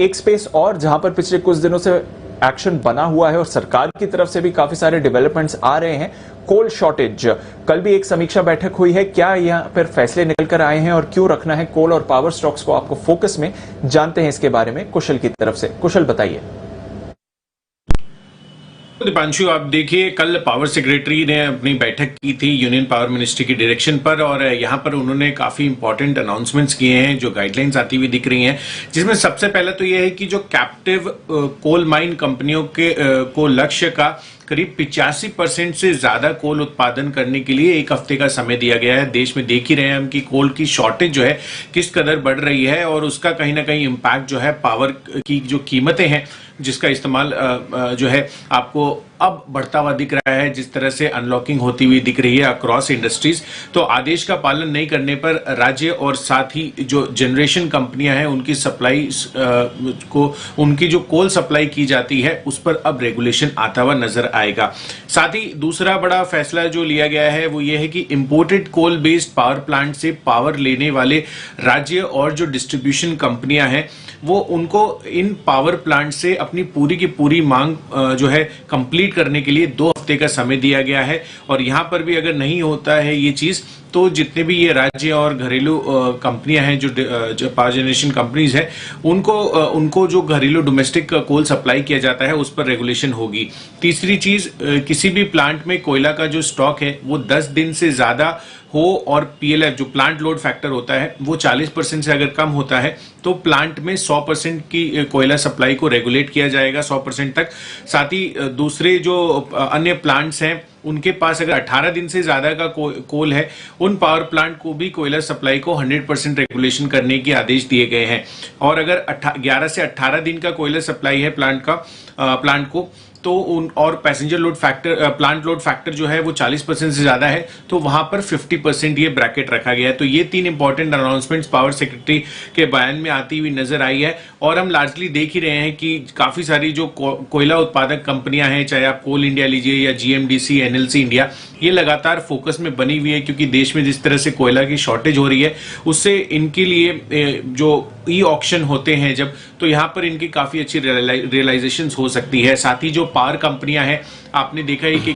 एक स्पेस और जहां पर पिछले कुछ दिनों से एक्शन बना हुआ है और सरकार की तरफ से भी काफी सारे डेवलपमेंट्स आ रहे हैं, कोल शॉर्टेज। कल भी एक समीक्षा बैठक हुई है, क्या यहां पर फैसले निकल कर आए हैं और क्यों रखना है कोल और पावर स्टॉक्स को आपको फोकस में, जानते हैं इसके बारे में कुशल की तरफ से। कुशल बताइए। दीपांशु, आप देखिए, कल पावर सेक्रेटरी ने अपनी बैठक की थी यूनियन पावर मिनिस्ट्री की डायरेक्शन पर, और यहाँ पर उन्होंने काफी इंपॉर्टेंट अनाउंसमेंट्स किए हैं, जो गाइडलाइंस आती हुई दिख रही हैं, जिसमें सबसे पहले तो यह है कि जो कैप्टिव कोल माइन कंपनियों के को लक्ष्य का करीब 85% से ज्यादा कोल उत्पादन करने के लिए एक हफ्ते का समय दिया गया है। देश में देख ही रहे हैं हम कि कोल की शॉर्टेज जो है किस कदर बढ़ रही है, और उसका कहीं ना कहीं इम्पैक्ट जो है पावर की जो कीमतें हैं जिसका इस्तेमाल जो है आपको अब बढ़ता हुआ दिख रहा है, जिस तरह से अनलॉकिंग होती हुई दिख रही है अक्रॉस इंडस्ट्रीज। तो आदेश का पालन नहीं करने पर राज्य और साथ ही जो जनरेशन कंपनियां हैं उनकी सप्लाई को, उनकी जो कोल सप्लाई की जाती है उस पर अब रेगुलेशन आता हुआ नजर आएगा। साथ ही दूसरा बड़ा फैसला जो लिया गया है वो ये है कि imported coal based power plant से पावर लेने वाले राज्य और जो डिस्ट्रीब्यूशन कंपनियां हैं वो उनको इन पावर प्लांट से अपनी पूरी की पूरी मांग जो है कंप्लीट करने के लिए 2 हफ्ते का समय दिया गया है। और यहां पर भी अगर नहीं होता है ये चीज, तो जितने भी ये राज्य और घरेलू कंपनियां हैं, जो पावर जनरेशन कंपनीज हैं, उनको जो घरेलू डोमेस्टिक कोल सप्लाई किया जाता है उस पर रेगुलेशन होगी। तीसरी चीज, किसी भी प्लांट में कोयला का जो स्टॉक है वो 10 दिन से ज्यादा हो, और पीएलएफ जो प्लांट लोड फैक्टर होता है वो 40% से अगर कम होता है तो प्लांट में 100% की कोयला सप्लाई को रेगुलेट किया जाएगा 100% तक। साथ ही दूसरे जो अन्य प्लांट्स हैं उनके पास अगर 18 दिन से ज्यादा का कोल है, उन पावर प्लांट को भी कोयला सप्लाई को 100% रेगुलेशन करने के आदेश दिए गए हैं। और अगर 11 से 18 दिन का कोयला सप्लाई है प्लांट को, तो और passenger load factor, plant load factor जो है वो 40% से ज्यादा है, तो वहां पर 50% ये ब्रैकेट रखा गया है। तो ये 3 इंपॉर्टेंट अनाउंसमेंट्स पावर सेक्रेटरी के बयान में आती हुई नजर आई है। और हम लार्जली देख ही रहे हैं कि काफी सारी जो कोयला उत्पादक कंपनियां हैं, चाहे आप कोल इंडिया लीजिए या जीएमडीसी, एनएलसी इंडिया, ये लगातार फोकस में बनी हुई है, क्योंकि देश में जिस तरह से कोयला की शॉर्टेज हो रही है उससे इनके लिए जो ई ऑक्शन होते हैं जब, तो यहां पर इनकी काफी अच्छी रियलाइजेशन हो सकती है। साथ ही जो पावर कंपनियां हैं, आपने देखा है कि